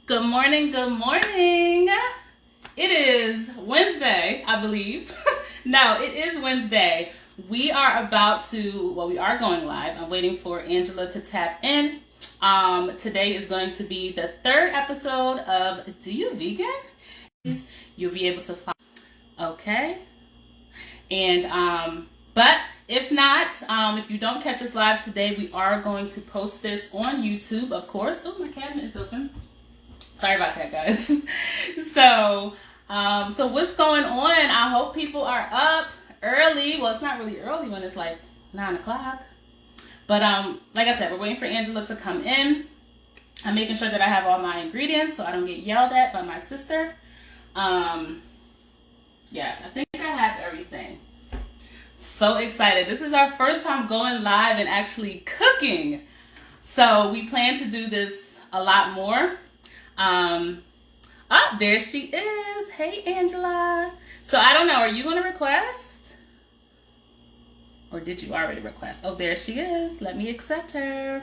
Good morning, good morning. It is Wednesday, I believe. No, it is Wednesday. We are going live. I'm waiting for Angela to tap in. Today is going to be the third episode of Do You Vegan? You'll be able to find, okay? And, but if not, if you don't catch us live today, we are going to post this on YouTube, of course. Oh, my cabinet is open. Sorry about that, guys. So what's going on? I hope people are up early. Well, it's not really early when it's like 9 o'clock. But like I said, we're waiting for Angela to come in. I'm making sure that I have all my ingredients so I don't get yelled at by my sister. Yes, I think I have everything. So excited. This is our first time going live and actually cooking. So we plan to do this a lot more. Oh, there she is. Hey, Angela. So I don't know. Are you going to request? Or did you already request? Oh, there she is. Let me accept her.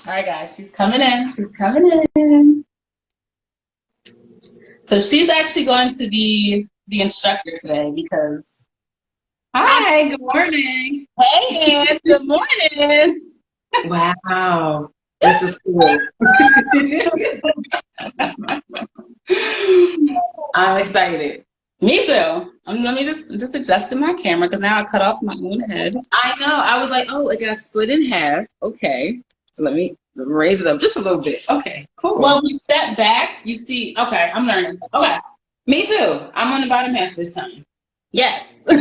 All right, guys. She's coming in. She's coming in. So she's actually going to be the instructor today because... Hi, good morning. Hey, Ange, good morning. Wow. This is cool. I'm excited. Me too. Let me just adjusting my camera because now I cut off my own head. I know. I was like, oh, it got split in half. Okay. So let me raise it up just a little bit. Okay, cool. Well, if you step back, you see. Okay, I'm learning. Okay. Me too. I'm on the bottom half this time. Yes. All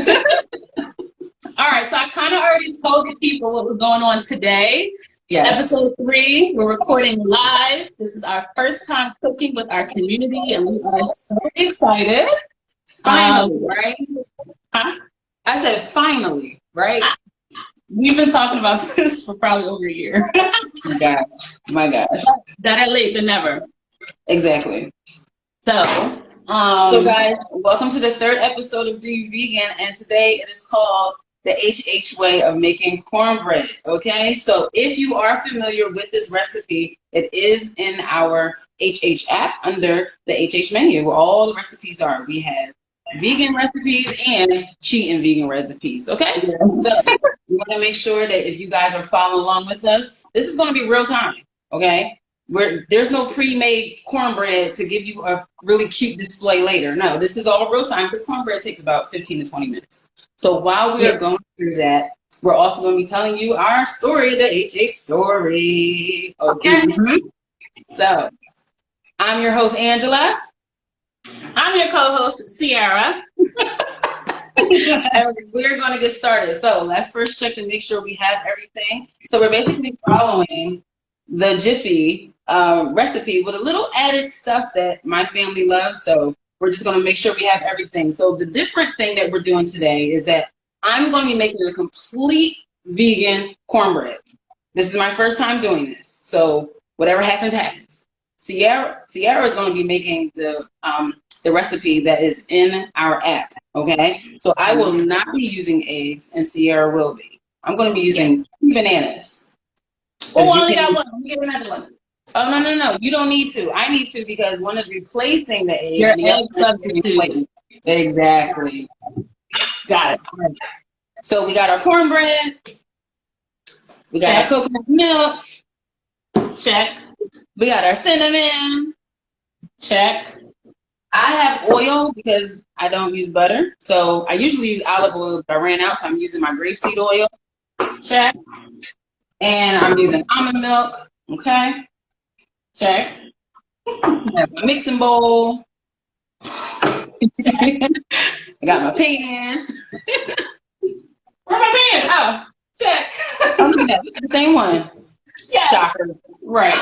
right. So I kind of already told the people what was going on today. Yes. Episode 3, we're recording live. This is our first time cooking with our community, and we are so excited. Finally, right? Huh? I said finally, right? We've been talking about this for probably over a year. My gosh. My gosh. Better late than never. Exactly. So guys, welcome to the third episode of Do You Vegan, and today it is called the HH way of making cornbread, okay? So if you are familiar with this recipe, it is in our HH app under the HH menu where all the recipes are. We have vegan recipes and cheating vegan recipes, okay? Yes. So we want to make sure that if you guys are following along with us, this is going to be real time, okay? There's no pre-made cornbread to give you a really cute display later. No, this is all real time because cornbread takes about 15 to 20 minutes. So while we are going through that, we're also going to be telling you our story, the HH story. Okay. Mm-hmm. So I'm your host, Angela. I'm your co-host, Sierra. And we're going to get started. So let's first check to make sure we have everything. So we're basically following the Jiffy recipe with a little added stuff that my family loves. So we're just going to make sure we have everything. So the different thing that we're doing today is that I'm going to be making a complete vegan cornbread. This is my first time doing this. So whatever happens, happens. Sierra is going to be making the recipe that is in our app, okay? So I will not be using eggs, and Sierra will be. I'm going to be using bananas. Oh, I only got one. Let me get another one. Oh, no. You don't need to. I need to because one is replacing the egg. Your egg substitute. Exactly. Got it. So we got our cornbread. We got our coconut milk. Check. We got our cinnamon. Check. I have oil because I don't use butter. So I usually use olive oil, but I ran out, so I'm using my grapeseed oil. Check. And I'm using almond milk. Okay. Check. I have my mixing bowl. I got my pan. Where's my pan? Oh, check. Oh, look at that. We got the same one. Yeah. Shocker. Right.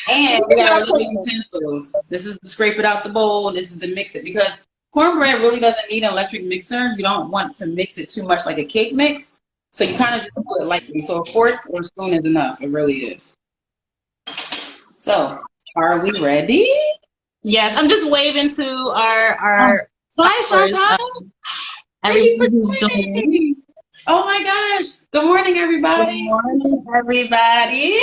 And we got our little utensils. This is to scrape it out the bowl. This is to mix it because cornbread really doesn't need an electric mixer. You don't want to mix it too much like a cake mix. So you kind of just put it lightly. So a fork or a spoon is enough. It really is. So, are we ready? Yes, I'm just waving to our Hi, Chantal. Everybody's joining. Oh my gosh. Good morning, everybody. Good morning, everybody.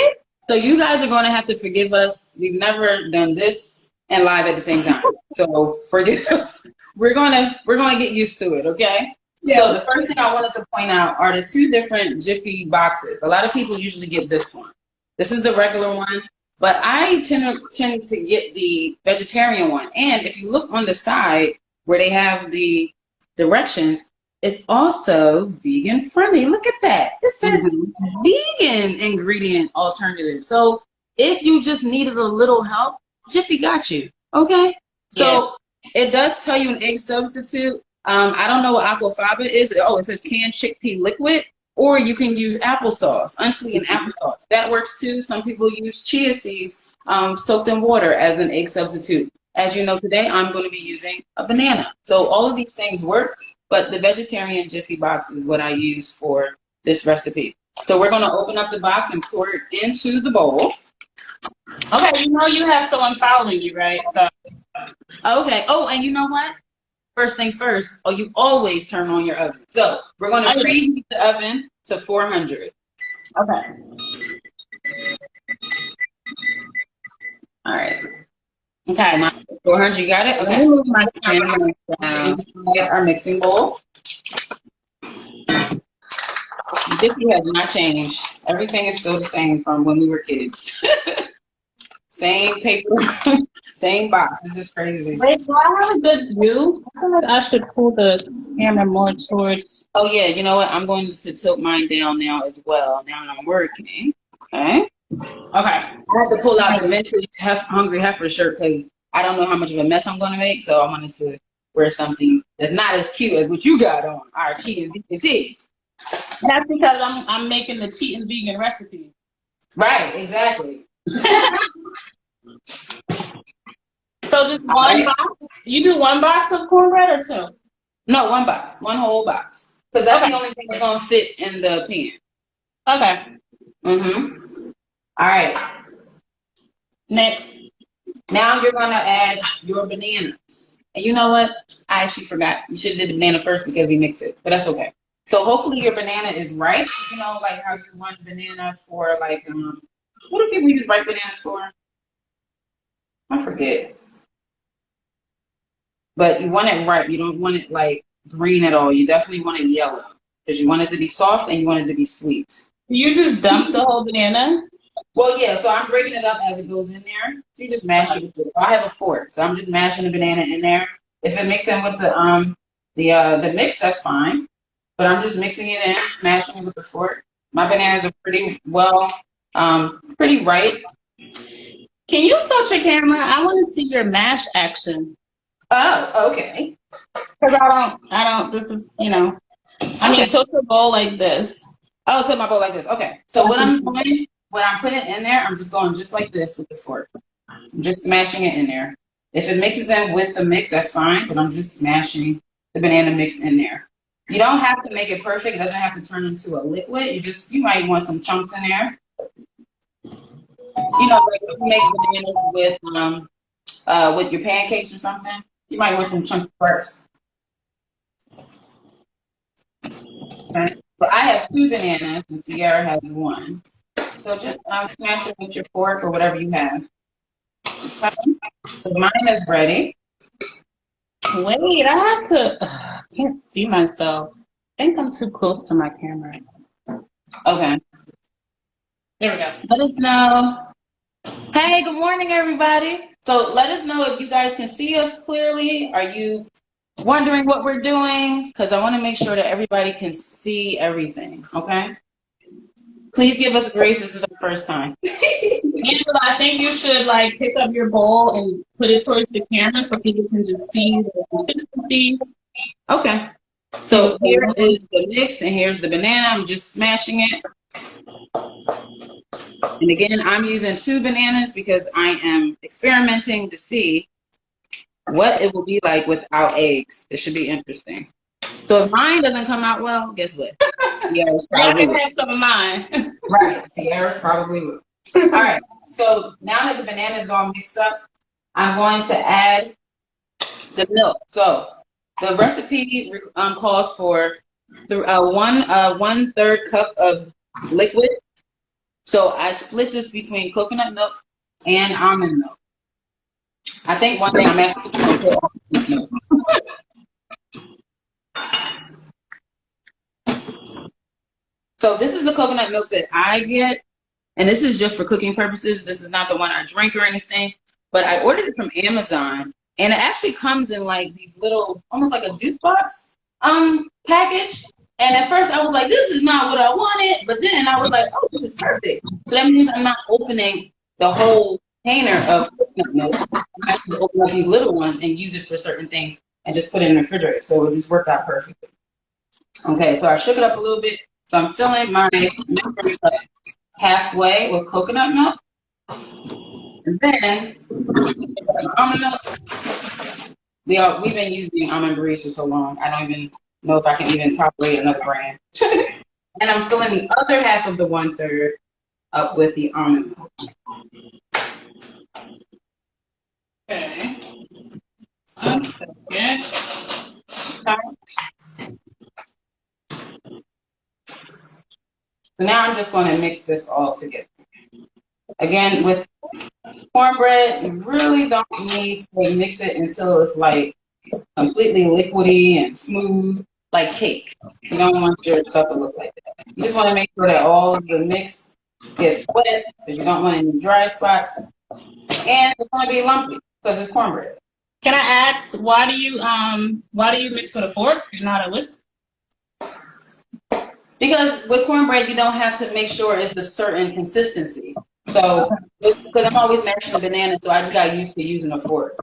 So you guys are going to have to forgive us. We've never done this and live at the same time. So forgive us. We're gonna get used to it, okay? Yeah. So the first thing I wanted to point out are the two different Jiffy boxes. A lot of people usually get this one. This is the regular one, but I tend to get the vegetarian one. And if you look on the side where they have the directions, it's also vegan friendly. Look at that. It says vegan ingredient alternative. So if you just needed a little help, Jiffy got you. Okay? So it does tell you an egg substitute. I don't know what aquafaba is. Oh, it says canned chickpea liquid, or you can use applesauce, unsweetened applesauce. That works too. Some people use chia seeds soaked in water as an egg substitute. As you know, today I'm going to be using a banana. So all of these things work, but the vegetarian Jiffy box is what I use for this recipe. So we're going to open up the box and pour it into the bowl. Okay, you know you have someone following you, right? So. Okay. Oh, and you know what? First things first, you always turn on your oven. So we're going to preheat the oven to 400. Okay. All right. Okay, 400, you got it? Okay. Let me move my camera down. Our mixing bowl. Jiffy has not changed. Everything is still the same from when we were kids. Same paper, same box. This is crazy. Wait, do I have a good view? I feel like I should pull the camera more towards. Oh yeah, you know what? I'm going to tilt mine down now as well. Now I'm working. Okay. I had to pull out the vintage Hungry Heifer shirt because I don't know how much of a mess I'm going to make, so I wanted to wear something that's not as cute as what you got on. Our cheating vegan tea. That's because I'm making the cheating vegan recipe. Right, exactly. So just one box? You do one box of cornbread or two? No, one box. One whole box. Because that's the only thing that's going to fit in the pan. Okay. All right. Next. Now you're going to add your bananas. And you know what? I actually forgot. You should have did the banana first because we mix it. But that's okay. So hopefully your banana is ripe. You know, like how you want banana for like, what do people use ripe bananas for? I forget. But you want it ripe. You don't want it like green at all. You definitely want it yellow because you want it to be soft and you want it to be sweet. You just dump the whole banana? Well, yeah. So I'm breaking it up as it goes in there. So you just mash it with I have a fork, so I'm just mashing the banana in there. If it mixes in with the mix, that's fine. But I'm just mixing it in, smashing it with the fork. My bananas are pretty well, pretty ripe. Can you touch your camera? I want to see your mash action. Oh, okay. Because I don't, this is, you know, I mean, tilt your bowl like this. Oh, tilt my bowl like this. Okay. So what I'm doing, when I'm putting it in there, I'm just going just like this with the fork. I'm just smashing it in there. If it mixes in with the mix, that's fine, but I'm just smashing the banana mix in there. You don't have to make it perfect. It doesn't have to turn into a liquid. You might want some chunks in there. You know, like if you make bananas with your pancakes or something, you might want some chunky parts. Okay. So I have 2 bananas and Sierra has 1. So just smash it with your fork or whatever you have. Okay. So mine is ready. Wait, I can't see myself. I think I'm too close to my camera. Okay. There we go. Let us know. Hey, good morning, everybody. So let us know if you guys can see us clearly. Are you wondering what we're doing? Because I want to make sure that everybody can see everything, okay? Please give us grace. This is the first time. Angela, I think you should like pick up your bowl and put it towards the camera so people can just see the consistency. Okay. So here is the mix and here's the banana. I'm just smashing it. And again, I'm using 2 bananas because I am experimenting to see what it will be like without eggs. It should be interesting. So if mine doesn't come out well, guess what? Sierra's probably I can have some of mine. Right. Sierra's probably will. All right. So now that the banana is all mixed up, I'm going to add the milk. So the recipe calls for 1/3 cup of liquid. So I split this between coconut milk and almond milk. I think one day I'm actually going to put almond milk. So this is the coconut milk that I get, and this is just for cooking purposes. This is not the one I drink or anything, but I ordered it from Amazon, and it actually comes in like these little, almost like a juice box package. And at first I was like, this is not what I wanted, but then I was like, oh, this is perfect. So that means I'm not opening the whole container of coconut milk. I just open up these little ones and use it for certain things and just put it in the refrigerator. So it just worked out perfectly. Okay, so I shook it up a little bit. So I'm filling my mixture up halfway with coconut milk. And then almond milk. We've been using almond breeze for so long. I don't even know if I can even tolerate another brand. And I'm filling the other half of the 1/3 up with the almond milk. Okay. 1 second. So now I'm just going to mix this all together. Again, with cornbread, you really don't need to mix it until it's like completely liquidy and smooth, like cake. You don't want your stuff to look like that. You just want to make sure that all of the mix gets wet, because you don't want any dry spots. And it's going to be lumpy because it's cornbread. Can I ask, why do you mix with a fork and not a whisk? Because with cornbread, you don't have to make sure it's a certain consistency. So, because I'm always mashing a banana, so I just got used to using a fork.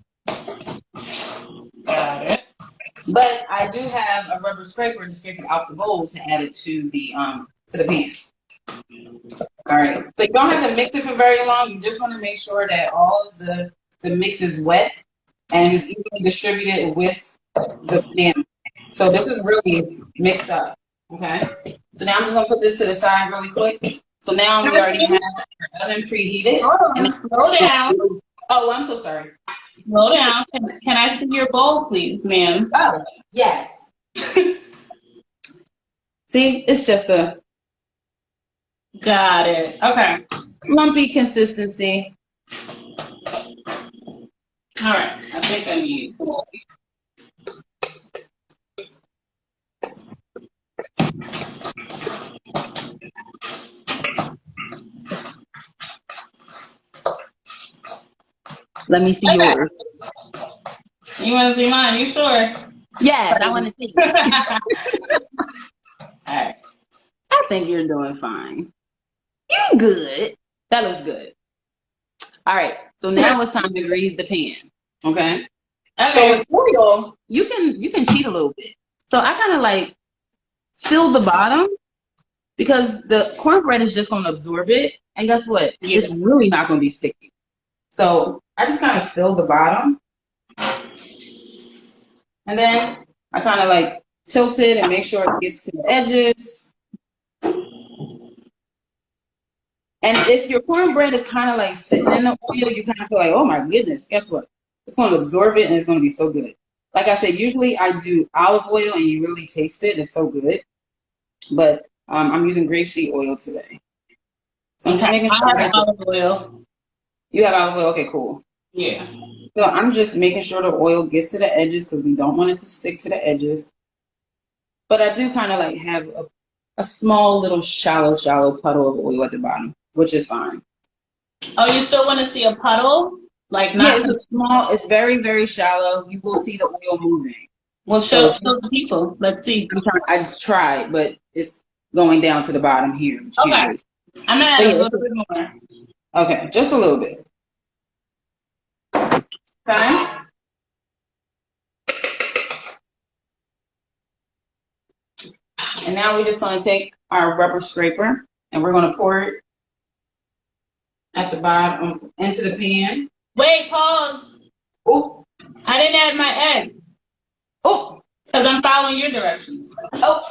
Got it. But I do have a rubber scraper to scrape it out the bowl to add it to the pan. All right. So you don't have to mix it for very long. You just want to make sure that all of the mix is wet and is evenly distributed with the banana. So this is really mixed up. Okay. So now I'm just gonna put this to the side really quick. So now we already have our oven preheated. And slow down. Oh, I'm so sorry. Slow down. Can I see your bowl, please, ma'am? Oh, yes. See, it's just a Got it. Okay. lumpy consistency. All right. I think I need. Let me see yours. You want to see mine? You sure? Yes, I want to see. All right. I think you're doing fine. You good. That looks good. All right. So now it's time to grease the pan. Okay. Okay. So with oil, you can cheat a little bit. So I kind of like fill the bottom because the cornbread is just going to absorb it. And guess what? It's really not going to be sticky. So I just kind of fill the bottom. And then I kind of like tilt it and make sure it gets to the edges. And if your cornbread is kind of like sitting in the oil, you kind of feel like, oh my goodness, guess what? It's going to absorb it and it's going to be so good. Like I said, usually I do olive oil and you really taste it. It's so good. But I'm using grapeseed oil today. So I'm making sure I have olive oil. You have olive oil? Okay, cool. Yeah. So I'm just making sure the oil gets to the edges because we don't want it to stick to the edges. But I do kind of like have a small little shallow puddle of oil at the bottom, which is fine. Oh, you still want to see a puddle? Like not? Yeah, it's very, very shallow. You will see the oil moving. Well, show the people. Let's see. I just tried, but it's going down to the bottom here. Okay. I'm going to add a little bit more. Okay, just a little bit. Okay. And now we're just going to take our rubber scraper and we're going to pour it at the bottom into the pan. Wait, pause. Oh, I didn't add my egg. Oh, because I'm following your directions. Oh,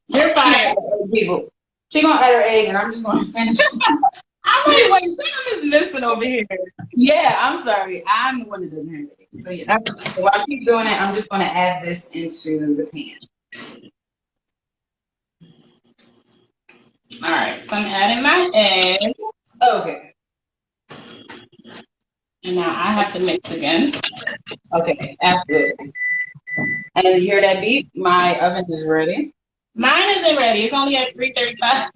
you're fired. People, she's going to add her egg and I'm just going to finish. I'm like, wait, something is missing over here. Yeah, I'm sorry. I'm the one that doesn't have it. So yeah, so while I keep doing it, I'm just going to add this into the pan. All right, so I'm adding my egg. Okay. And now I have to mix again. Okay, absolutely. And you hear that beep? My oven is ready. Mine isn't ready. It's only at 335.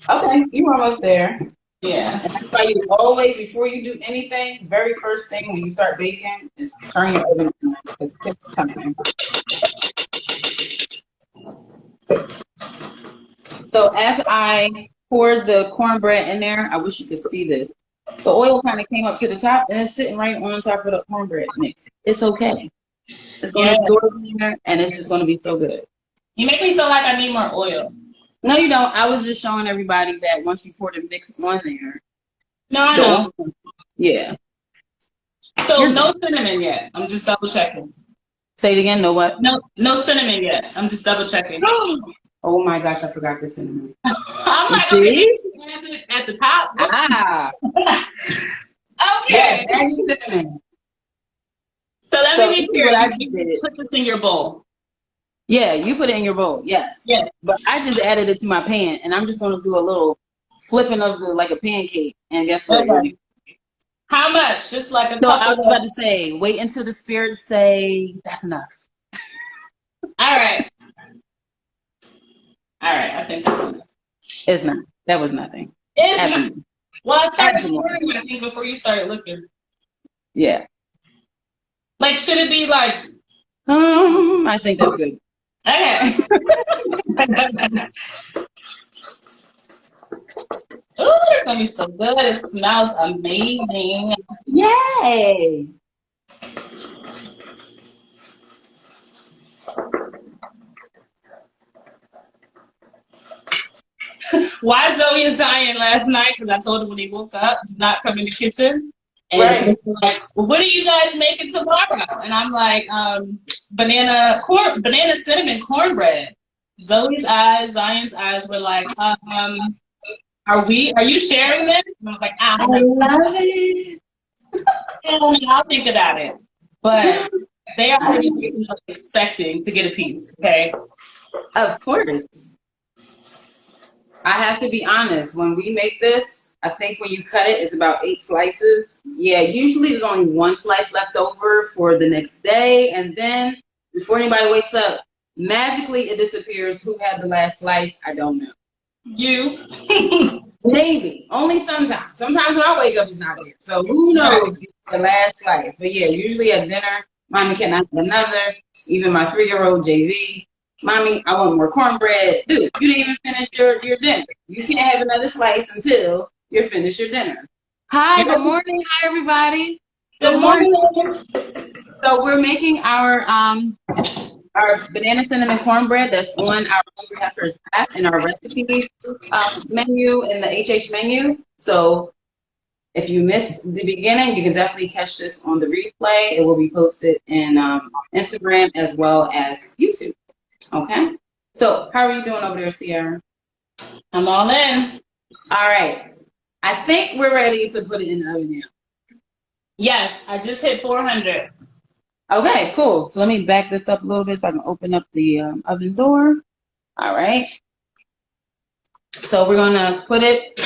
Okay, you're almost there. Yeah. And that's why you always, before you do anything, very first thing when you start baking is turn your oven on because it's coming. So as I poured the cornbread in there, I wish you could see this. The oil kind of came up to the top and it's sitting right on top of the cornbread mix. It's okay. It's going to absorb in there and it's just going to be so good. You make me feel like I need more oil. No, you don't. I was just showing everybody that once you pour the mix on there. No, I know. Yeah. So no cinnamon yet. I'm just double checking. Say it again. No what? No cinnamon yet. I'm just double checking. Oh my gosh, I forgot the cinnamon. I'm like, okay, it at the top. Ah. Okay. Yeah, cinnamon. So let me be clear. You put this in your bowl. Yeah, you put it in your bowl. Yes. Yes. But I just added it to my pan, and I'm just going to do a little flipping of the like a pancake. And guess what? Okay. How much? Just like a So couple. I was about to say, wait until the spirits say that's enough. All right. All right. I think that's enough. It's not. That was nothing. It's not. Well, I started pouring, I think, before you started looking. Yeah. Like, should it be like? I think that's good. Okay. Ooh, it's gonna be so good. It smells amazing. Yay! Why Zoe and Zion last night? Because I told them when they woke up, do not come in the kitchen. And Right. like, well, what are you guys making tomorrow? And I'm like, banana cinnamon cornbread. Zoe's eyes, Zion's eyes were like, are you sharing this? And I was like, I love it. I'll think about it. But they are already expecting to get a piece, okay? Of course. I have to be honest. When we make this, I think when you cut it, it's about 8 slices. Yeah, usually there's only 1 slice left over for the next day. And then before anybody wakes up, magically it disappears. Who had the last slice? I don't know. You. Maybe. Only sometimes. Sometimes when I wake up, it's not there. So who knows the last slice. But yeah, usually at dinner, Mommy cannot have another. Even my 3-year-old JV. Mommy, I want more cornbread. Dude, you didn't even finish your dinner. You can't have another slice until you're finished your dinner. Hi, good morning. Hi, everybody. Good morning. So we're making our banana cinnamon cornbread that's on our Hungry Heifers app in our recipes menu in the HH menu. So if you missed the beginning, you can definitely catch this on the replay. It will be posted in Instagram as well as YouTube. Okay. So how are you doing over there, Sierra? I'm all in. All right. I think we're ready to put it in the oven now. Yes, I just hit 400. Okay, cool. So let me back this up a little bit so I can open up the oven door. All right. So we're going to put it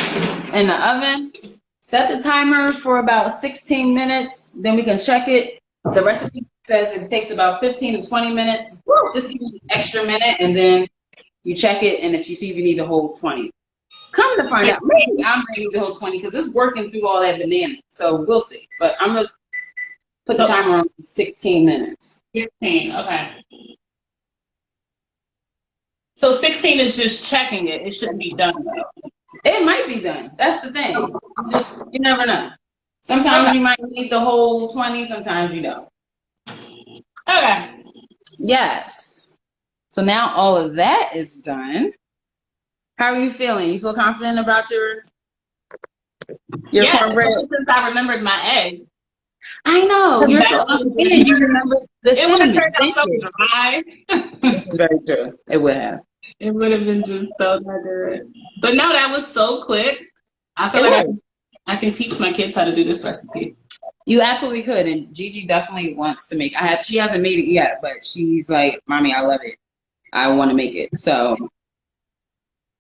in the oven. Set the timer for about 16 minutes. Then we can check it. The recipe says it takes about 15 to 20 minutes. Just give it an extra minute, and then you check it. And if you see if you need the whole 20. Come to find out, maybe I'm ready to the whole 20 because it's working through all that banana. So we'll see. But I'm going to put the timer on 16 minutes. 16, okay. So 16 is just checking it. It shouldn't be done though. It might be done. That's the thing. Just, you never know. Sometimes you might need the whole 20, sometimes you don't. Okay. Yes. So now all of that is done. How are you feeling? You feel confident about your cornbread? Since I remembered my egg. I know. You're so awesome. And you remember the It would have cinnamon. turned out so dry. Very true. It would have. It would have been just so good. But no, that was so quick. I feel like I can teach my kids how to do this recipe. You absolutely could. And Gigi definitely wants to make. She hasn't made it yet, but she's like, Mommy, I love it. I want to make it. So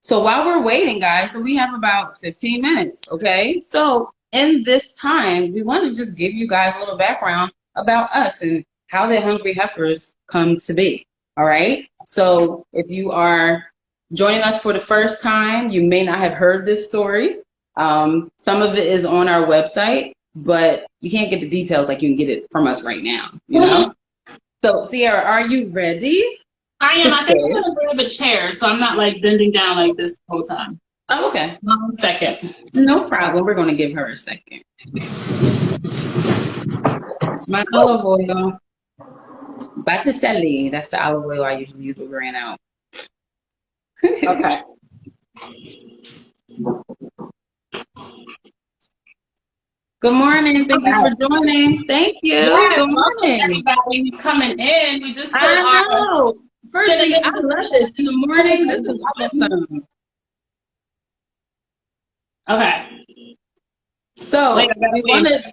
So while we're waiting, guys, so we have about 15 minutes, okay? So in this time, we want to just give you guys a little background about us and how the Hungry Heifers come to be, all right? So if you are joining us for the first time, you may not have heard this story. Some of it is on our website, but you can't get the details like you can get it from us right now, you know? So Sierra, are you ready? I am. I think I'm gonna grab a chair so I'm not like bending down like this the whole time. Oh, okay. 1 second. No problem. We're going to give her a second. It's my olive oil. Botticelli. That's the olive oil I usually use, but we ran out. Okay. Good morning. Thank you for joining. Thank you. Yes, Good morning. everybody who's coming in. We just put I know. First thing, I love this. In the morning, this is awesome. Okay. So, Wait, we wanted,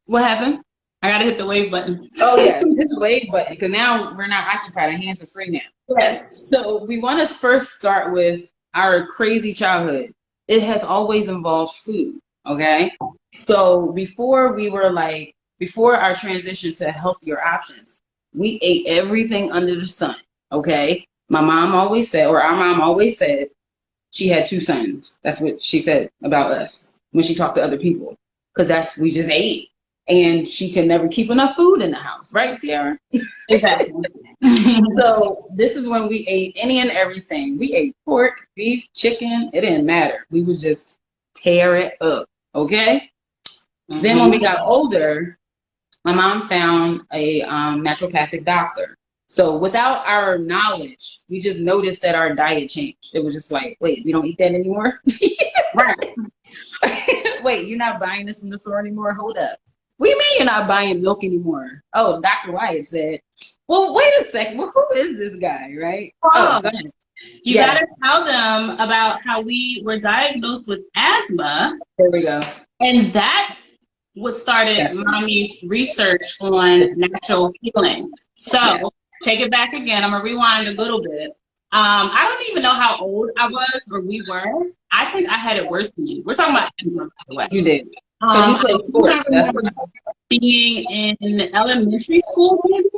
what happened? I gotta hit the wave button. Oh, yeah. Hit the wave button because now we're not occupied. Our hands are free now. Yes. So, we want to first start with our crazy childhood. It has always involved food, okay? So, before our transition to healthier options, we ate everything under the sun, okay? My mom always said, or our mom always said, she had 2 sons. That's what she said about us when she talked to other people. Because we just ate. And she could never keep enough food in the house. Right, Sierra? Exactly. So this is when we ate any and everything. We ate pork, beef, chicken. It didn't matter. We would just tear it up. Okay? Mm-hmm. Then when we got older, my mom found a naturopathic doctor. So without our knowledge, we just noticed that our diet changed. It was just like, wait, we don't eat that anymore? Right. Wait, you're not buying this from the store anymore? Hold up. What do you mean you're not buying milk anymore? Oh, Dr. Wyatt said, well, wait a second. Well, who is this guy, right? Oh, go ahead. You gotta tell them about how we were diagnosed with asthma. There we go. And that's what started Mommy's research on natural healing. So take it back again. I'm gonna rewind a little bit. I don't even know how old I was or we were. I think I had it worse than you. We're talking about asthma, by the way. You did. Because you played sports. That's what being in elementary school, maybe,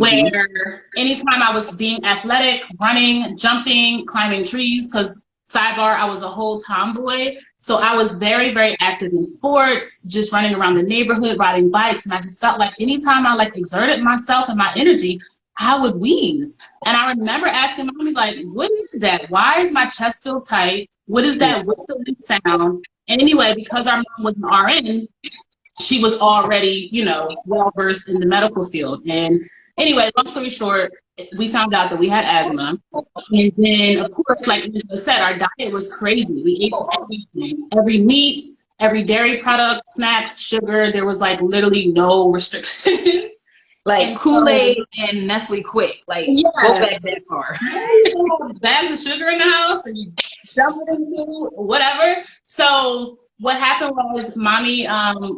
where anytime I was being athletic, running, jumping, climbing trees, because sidebar, I was a whole tomboy. So I was very, very active in sports, just running around the neighborhood, riding bikes. And I just felt like anytime I exerted myself and my energy, I would wheeze. And I remember asking Mommy, what is that? Why is my chest feel tight? What is that whistling sound? And anyway, because our mom was an RN, she was already, well-versed in the medical field. And anyway, long story short, we found out that we had asthma. And then, of course, like Angela said, our diet was crazy. We ate everything, every meat, every dairy product, snacks, sugar. There was literally no restrictions. Like Kool-Aid and Nestle Quick. Go back that far. Bags of sugar in the house and you dump it into whatever. So what happened was Mommy,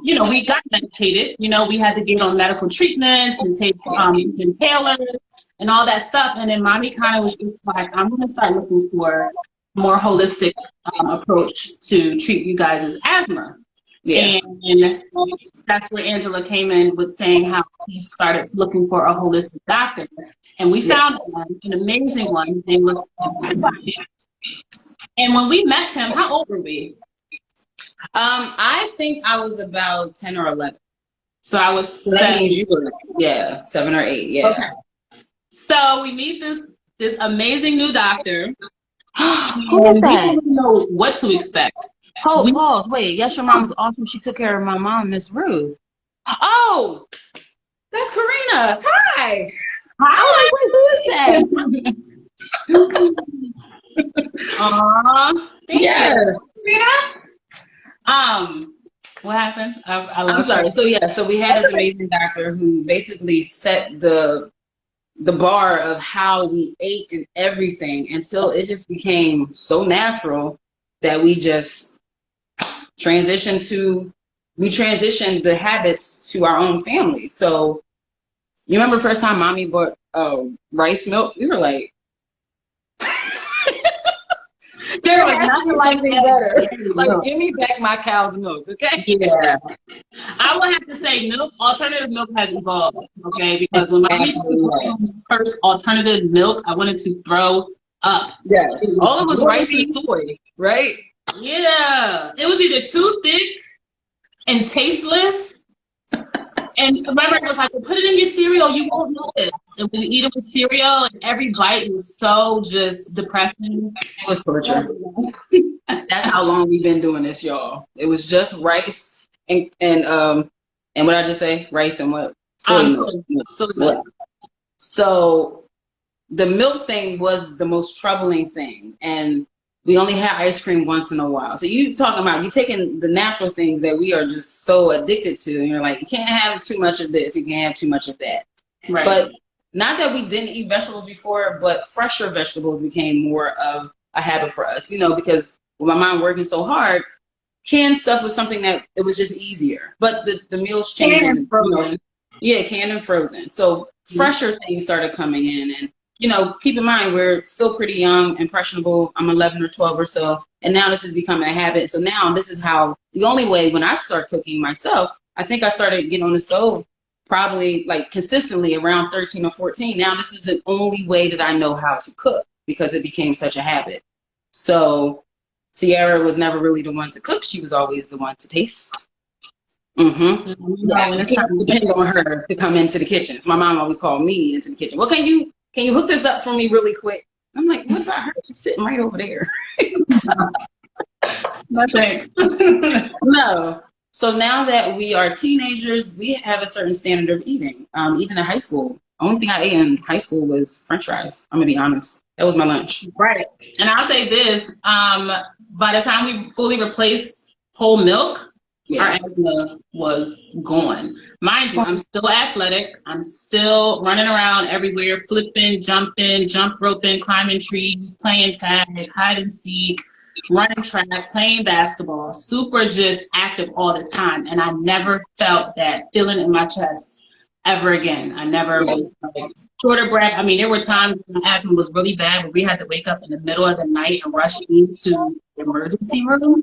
we got medicated. We had to get on medical treatments and take inhalers and all that stuff. And then Mommy kind of was just like, I'm going to start looking for a more holistic approach to treat you guys' asthma. Yeah. And that's where Angela came in with saying how he started looking for a holistic doctor. And we found an amazing one. His name was And when we met him, how old were we? I think I was about 10 or 11. So I was 7. 7 or 8. Yeah. Okay. So we meet this amazing new doctor. Who is that? We didn't know what to expect. Pause. Wait. Yes, your mom was awesome. She took care of my mom, Miss Ruth. Oh, that's Karina. Hi. Hi. Wait, who is that? Yeah. What happened? I'm sorry. So we had this amazing doctor who basically set the bar of how we ate and everything until it just became so natural that we just transitioned the habits to our own family. So you remember the first time Mommy bought rice milk? We were like, There was nothing like me better. Like, give me back my cow's milk, okay? Yeah. I will have to say alternative milk has evolved, okay? Because when my first alternative milk, I wanted to throw up. Yes. All it was rice and soy, right? Yeah. It was either too thick and tasteless. And remember, it was like, well, put it in your cereal, you won't know this. And we eat it with cereal, and every bite was so just depressing. It was torture. That's how long we've been doing this, y'all. It was just rice and what did I just say? Rice and what? Soy milk. So the milk thing was the most troubling thing, and we only had ice cream once in a while. So you talking about you taking the natural things that we are just so addicted to, and you're like, you can't have too much of this, you can't have too much of that. Right. But not that we didn't eat vegetables before, but fresher vegetables became more of a habit for us, because with my mom working so hard, canned stuff was something that it was just easier. But the meals changed. Canned and frozen. Yeah, canned and frozen. So fresher things started coming in, and keep in mind, we're still pretty young, impressionable. I'm 11 or 12 or so. And now this is becoming a habit. So now this is how, the only way when I start cooking myself, I think I started getting on the stove probably like consistently around 13 or 14. Now this is the only way that I know how to cook because it became such a habit. So Sierra was never really the one to cook. She was always the one to taste. Yeah, depending on her to come into the kitchen. So my mom always called me into the kitchen. Well, can you hook this up for me really quick? I'm like, what about her? She's sitting right over there. No thanks. No. So now that we are teenagers, we have a certain standard of eating. Even in high school, only thing I ate in high school was French fries. I'm gonna be honest. That was my lunch. Right. And I'll say this: by the time we fully replaced whole milk, our asthma was gone. Mind you, I'm still athletic. I'm still running around everywhere, flipping, jumping, jump roping, climbing trees, playing tag, hide and seek, running track, playing basketball, super just active all the time. And I never felt that feeling in my chest ever again. I never was like, short of breath. I mean, there were times when my asthma was really bad where we had to wake up in the middle of the night and rush into the emergency room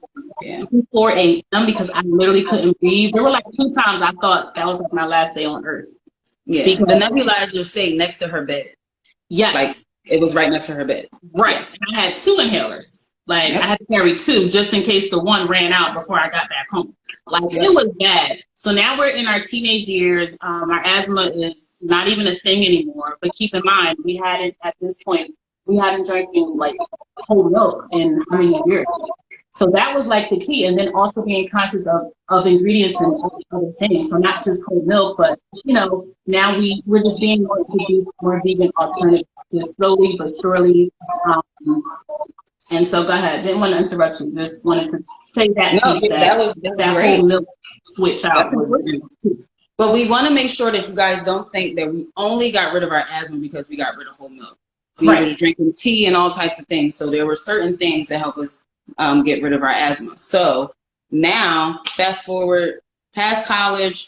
before 8 a.m. because I literally couldn't breathe. There were like 2 times I thought that was like my last day on earth. Yeah, because the nebulizer stayed next to her bed. Yes. Like, it was right next to her bed. Right. And I had 2 inhalers. Like, I had to carry 2 just in case the one ran out before I got back home. Like, it was bad. So now we're in our teenage years. Our asthma is not even a thing anymore. But keep in mind, we hadn't, at this point, we hadn't drinking, like, whole milk in how many years? So that was, like, the key. And then also being conscious of ingredients and other things. So not just whole milk, but, now we're just being more introduced to more vegan alternatives slowly but surely. And so, go ahead. Didn't want to interrupt you. Just wanted to say that. No, that was great. Whole milk switch out was. But we want to make sure that you guys don't think that we only got rid of our asthma because we got rid of whole milk. We were drinking tea and all types of things. So there were certain things that help us get rid of our asthma. So now, fast forward past college.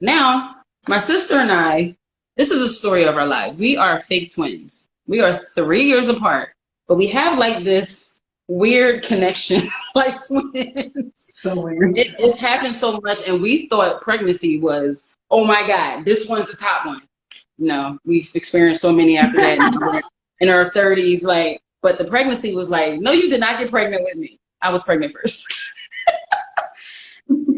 Now, my sister and I, this is a story of our lives. We are fake twins. We are 3 years apart. But we have like this weird connection, like twins. So weird. It's happened so much, and we thought pregnancy was, oh my God, this one's the top one. No, we've experienced so many after that in our 30s. Like, but the pregnancy was like, no, you did not get pregnant with me. I was pregnant first.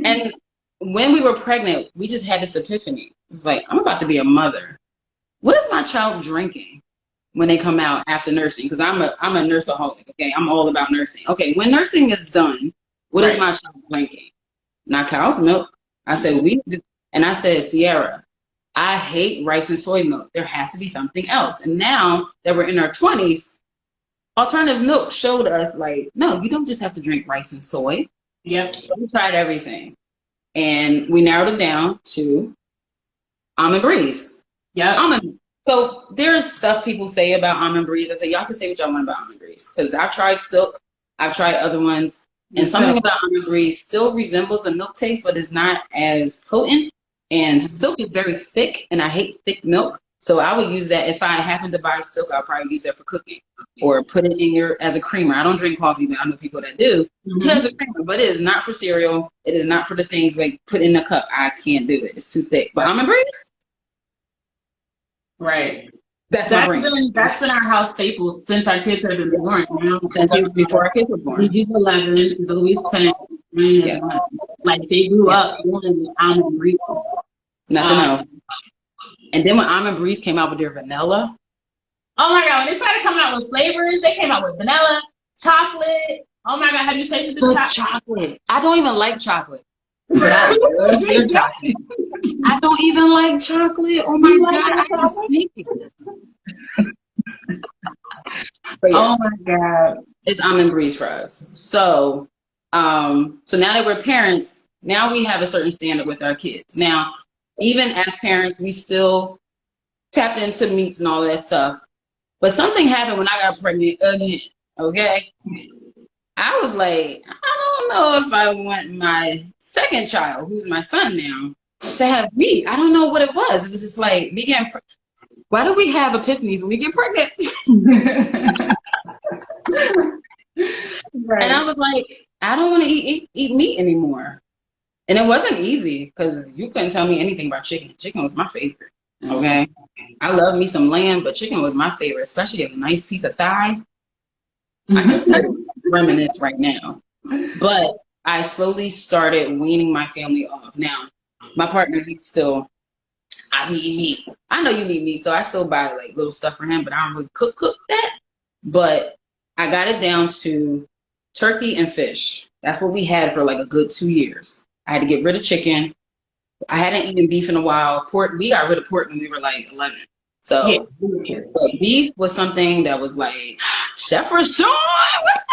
And when we were pregnant, we just had this epiphany. It was like, I'm about to be a mother. What is my child drinking when they come out after nursing? Because I'm a nurseaholic, okay? I'm all about nursing. Okay, when nursing is done, what is my child drinking? Not cow's milk. I said, and I said, Sierra, I hate rice and soy milk. There has to be something else. And now that we're in our 20s, alternative milk showed us like, no, you don't just have to drink rice and soy. Yep. So we tried everything. And we narrowed it down to almond breeze. Yeah. So there's stuff people say about almond breeze. I say, y'all can say what y'all want about almond breeze. Because I've tried Silk, I've tried other ones. And something about almond breeze still resembles a milk taste, but is not as potent. And Silk is very thick, and I hate thick milk. So I would use that if I happened to buy silk. I'll probably use that for cooking or put it in as a creamer. I don't drink coffee, but I know people that do. Mm-hmm. As a creamer, but it is not for cereal. It is not for the things like put in a cup. I can't do it. It's too thick. But almond breeze, right. That's been our house staple since our kids have been born. Since before our kids were born. He's 11, is always 10. Yeah. Like they grew up doing almond breeze. Nothing else. And then when almond breeze came out with their vanilla. Oh my God, when they started coming out with flavors, they came out with vanilla, chocolate. Oh my God, have you tasted the chocolate? I don't even like chocolate. But I love their chocolate. I don't even like chocolate. Oh my God, I can sneak it. Oh my God. It's almond breeze for us. So now that we're parents, now we have a certain standard with our kids. Now, even as parents, we still tapped into meats and all that stuff. But something happened when I got pregnant again, okay? I was like, I don't know if I want my second child, who's my son now, to have meat. I don't know what it was. It was just like, me getting why do we have epiphanies when we get pregnant? Right. And I was like, I don't want to eat meat anymore. And it wasn't easy because you couldn't tell me anything about chicken. Chicken was my favorite. Okay. I love me some lamb, but chicken was my favorite, especially a nice piece of thigh. I can still reminisce right now. But I slowly started weaning my family off. Now, my partner, I need meat. I know you need meat, so I still buy like little stuff for him, but I don't really cook that. But I got it down to turkey and fish. That's what we had for like a good 2 years. I had to get rid of chicken. I hadn't eaten beef in a while. Pork, we got rid of pork when we were like 11. So beef was something that was like, Chef Rashawn, what's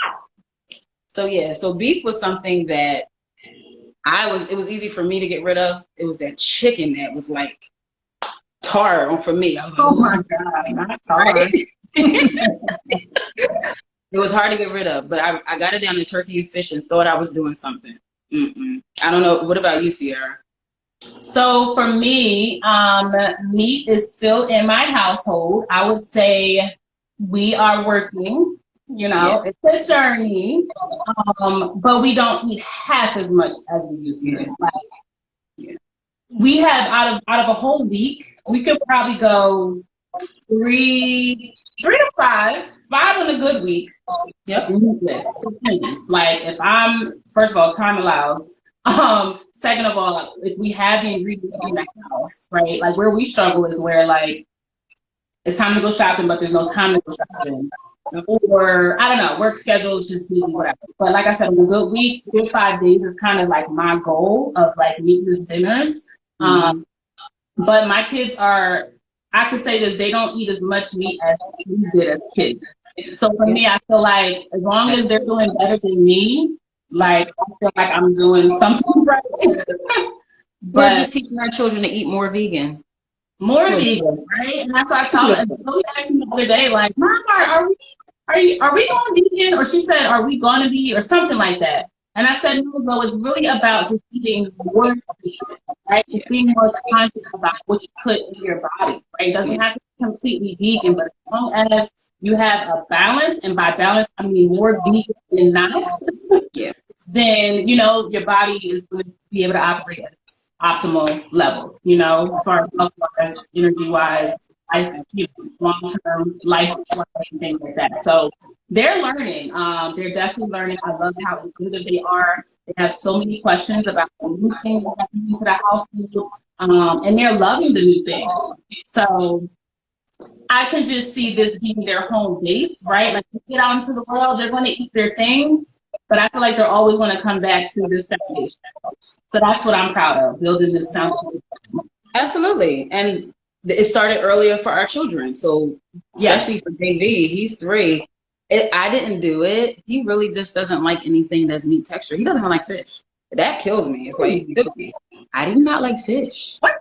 up? So beef was something that it was easy for me to get rid of. It was that chicken that was like tar for me. I was like, oh my God, not tar. It was hard to get rid of, but I got it down to turkey and fish and thought I was doing something. I don't know. What about you, Sierra? So for me, meat is still in my household. I would say we are working, it's a journey, but we don't eat half as much as we used to. We have out of a whole week, we could probably go 3 to 5 on a good week. Yep. Depends. Like if I'm, first of all, time allows. Second of all, if we have the ingredients in the house, right? Like where we struggle is where like it's time to go shopping, but there's no time to go shopping. Or I don't know, work schedule is just busy, whatever. But like I said, in a good week, 3 to 5 days is kind of like my goal of like meatless dinners. But my kids I could say this, they don't eat as much meat as we did as kids. So for me, I feel like as long as they're doing better than me, like I feel like I'm doing something right. We're just teaching our children to eat more vegan. More vegan, right? And that's why I told her. Chloe asked me the other day, like, Mom, are we going vegan? Or she said, are we going to be, or something like that. And I said, no, it's really about just eating more vegan, right? Just being more conscious about what you put into your body, right? It doesn't have to be completely vegan, but as long as you have a balance, and by balance, I mean more vegan than not, then, your body is going to be able to operate at its optimal levels, as far as health-wise, energy-wise, long-term life-wise, and things like that. So they're learning. They're definitely learning. I love how inquisitive they are. They have so many questions about the new things that happen into the household, and they're loving the new things. So I can just see this being their home base, right? Like, they get out into the world, they're going to eat their things, but I feel like they're always going to come back to this foundation. So that's what I'm proud of, building this foundation. Absolutely. And it started earlier for our children. So especially for JV, he's 3. I didn't do it. He really just doesn't like anything that's meat texture. He doesn't even like fish. That kills me. It's like, I do not like fish. What?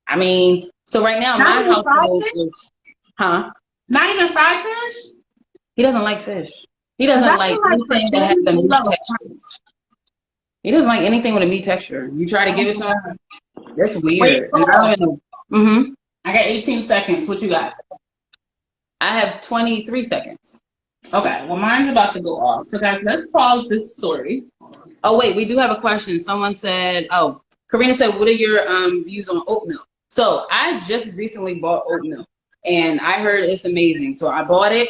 I mean, so right now my household is, Not even fried fish? He doesn't like fish. He doesn't like anything that has a meat texture. He doesn't like anything with a meat texture. You try to give it to him, that's weird. And I don't know. I got 18 seconds. What you got? I have 23 seconds. Okay, well, mine's about to go off. So, guys, let's pause this story. Oh, wait, we do have a question. Someone said, oh, Karina said, what are your views on oat milk? So I just recently bought oat milk, and I heard it's amazing. So I bought it.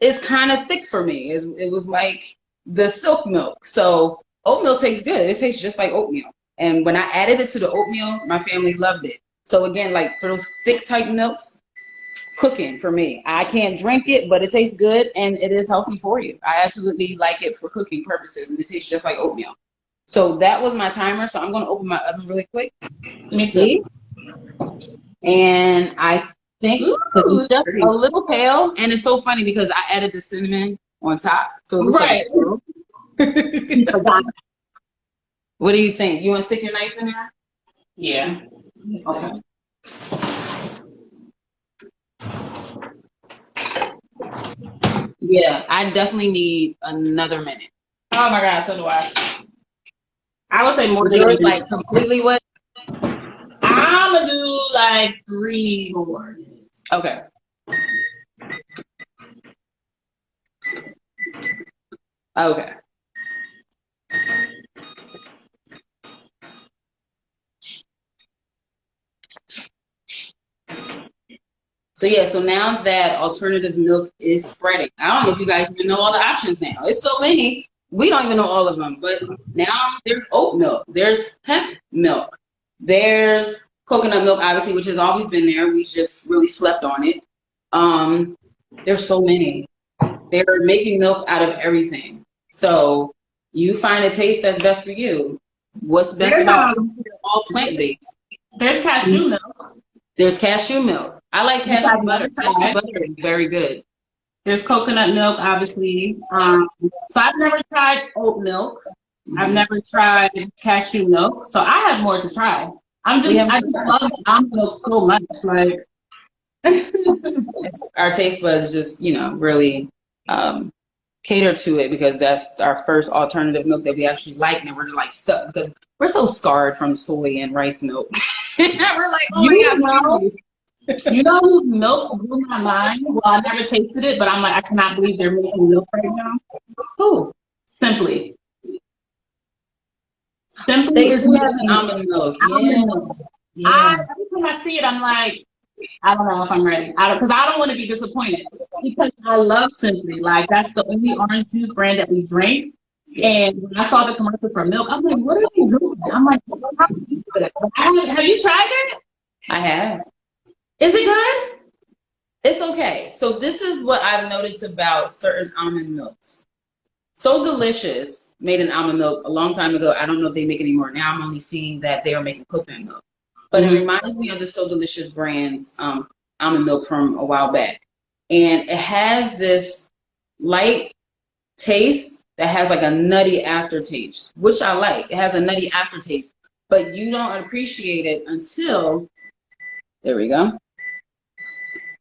It's kind of thick for me. It was like the silk milk. So oat milk tastes good. It tastes just like oatmeal. And when I added it to the oatmeal, my family loved it. So again, like for those thick type milks, cooking for me. I can't drink it, but it tastes good and it is healthy for you. I absolutely like it for cooking purposes, and it tastes just like oatmeal. So that was my timer. So I'm going to open my oven really quick. Me too. And I think it's just a little pale, and it's so funny because I added the cinnamon on top, so it looks like a swirl. What do you think? You want to stick your knife in there? Yeah. Okay. Yeah, I definitely need another minute. Oh my God, so do I. I would say more than yours, like completely what? I'm gonna do like 3 more minutes. Okay. Okay. So yeah, so now that alternative milk is spreading, I don't know if you guys even know all the options now. It's so many. We don't even know all of them. But now there's oat milk. There's hemp milk. There's coconut milk, obviously, which has always been there. We just really slept on it. There's so many. They're making milk out of everything. So you find a taste that's best for you. What's best about all plant-based? There's cashew milk. There's cashew milk. I like cashew butter. Cashew butter is very good. There's coconut milk, obviously. So I've never tried oat milk. I've never tried cashew milk. So I have more to try. I just love almond milk so much. Like our taste buds just, really cater to it because that's our first alternative milk that we actually like, and we're just like stuck because we're so scarred from soy and rice milk. We're like, oh my God. You know whose milk blew my mind? Well, I never tasted it, but I'm like, I cannot believe they're making milk right now. Who? Simply. They do have almond milk. Yeah. Every time I see it, I'm like, I don't know if I'm ready. Because I don't want to be disappointed. Because I love Simply. Like, that's the only orange juice brand that we drink. And when I saw the commercial for milk, I'm like, what are they doing? I'm like, have you tried it? I have. Is it good? It's okay. So this is what I've noticed about certain almond milks. So Delicious made an almond milk a long time ago. I don't know if they make it anymore. Now I'm only seeing that they are making coconut milk. But it reminds me of the So Delicious brand's almond milk from a while back. And it has this light taste that has like a nutty aftertaste, which I like. It has a nutty aftertaste, but you don't appreciate it until, there we go.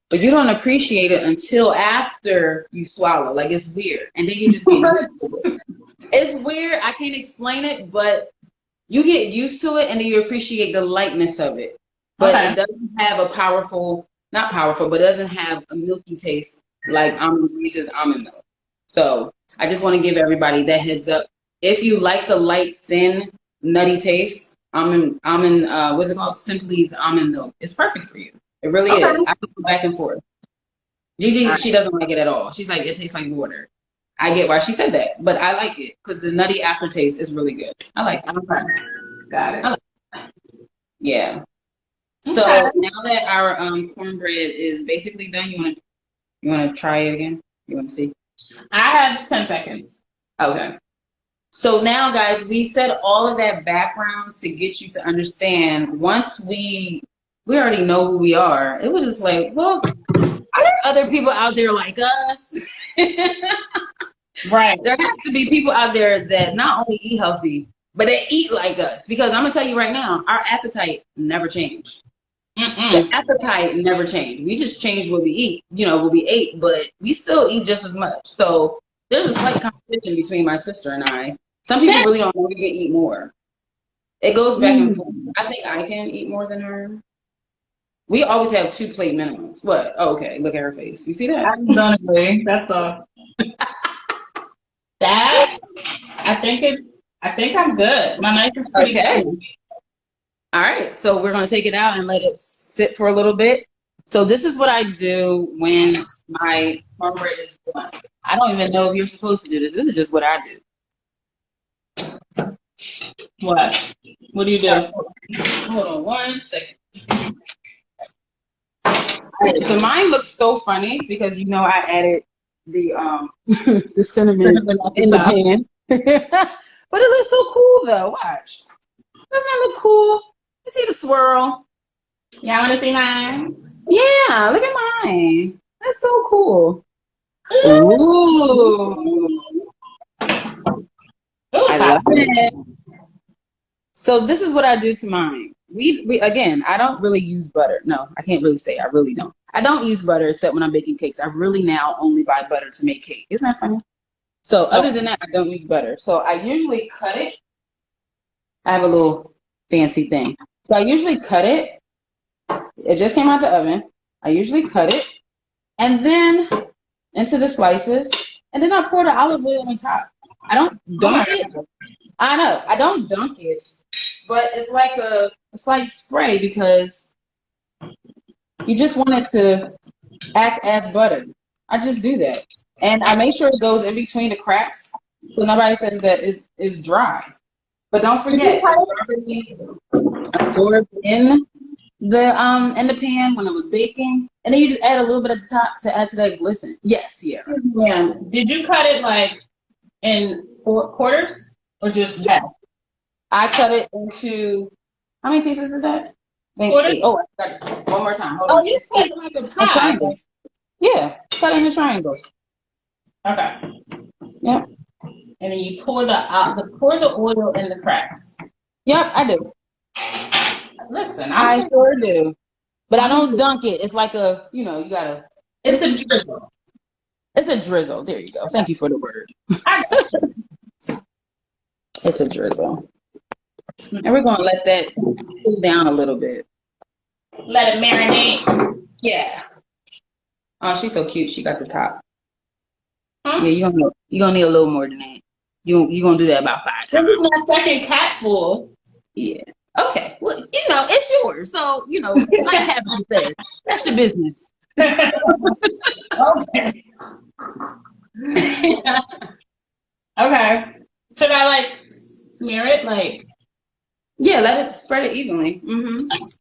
But you don't appreciate it until after you swallow. Like, it's weird. And then you just get used to it. It's weird. I can't explain it, but you get used to it and then you appreciate the lightness of it. But it doesn't have a powerful, not powerful, but it doesn't have a milky taste like Reese's almond milk. So I just want to give everybody that heads up. If you like the light, thin, nutty taste, what's it called? Simply's almond milk. It's perfect for you. It really is. I can go back and forth. Gigi, she doesn't like it at all. She's like, it tastes like water. I get why she said that, but I like it because the nutty aftertaste is really good. I like it. Okay. Got it. Yeah. So now that our cornbread is basically done, you wanna try it again? You wanna see? I have 10 seconds. Okay. So now, guys, we said all of that background to get you to understand. Once we already know who we are, it was just like, well, are there other people out there like us? Right. There has to be people out there that not only eat healthy, but they eat like us. Because I'm going to tell you right now, our appetite never changed. The appetite never changed. We just changed what we eat, what we ate, but we still eat just as much. So there's a slight competition between my sister and I. Some people really don't know we can eat more. It goes back and forth. I think I can eat more than her. We always have 2 plate minimums. What? Oh, okay. Look at her face. You see that? I just don't agree. That's all. That I think I'm good. My knife is pretty Okay. good. All right. So we're gonna take it out and let it sit for a little bit. So this is what I do when my cornbread is done. I don't even know if you're supposed to do this. This is just what I do. What? What do you do? Hold on 1 second. Right, so mine looks so funny because I added the the cinnamon in the pan. But it looks so cool though. Watch. Doesn't that look cool? You see the swirl? Y'all want to see mine? Yeah, look at mine. That's so cool. Ooh. I love it. So this is what I do to mine. We again, I don't really use butter. No, I can't really say I really don't. I don't use butter except when I'm baking cakes. I really now only buy butter to make cake. Isn't that funny? So other than that, I don't use butter. So I usually cut it. I have a little fancy thing. So I usually cut it. It just came out the oven. I usually cut it and then into the slices, and then I pour the olive oil on top. I don't dunk it. I know I don't dunk it, but it's like a slight spray because you just want it to act as butter. I just do that, and I make sure it goes in between the cracks, so nobody says that it's dry. But don't forget, it's absorbed in the pan when it was baking, and then you just add a little bit at the top to add to that glisten. Yes, yeah. Yeah. Did you cut it like in 4 quarters or just half? I cut it into how many pieces is that? Quarters? 8. Oh, I got it. One more time. Hold Oh, on. you said like a pie. Triangle. Yeah, cut it into triangles. Okay. Yep. And then you pour the oil in the cracks. Yep, I do. Listen, I sure do. But I don't dunk it. It's like a, you gotta. It's a drizzle. It's a drizzle. There you go. Thank you for the word. It's a drizzle. And we're going to let that cool down a little bit. Let it marinate. Yeah. Oh, she's so cute. She got the top. Huh? Yeah, you're gonna need a little more than that. You're going to do that about 5 times. This is my second cat full. Yeah. Okay. Well, it's yours. So, like Happy said, that's your business. Okay. Okay. Should I smear it Yeah, let it spread it evenly.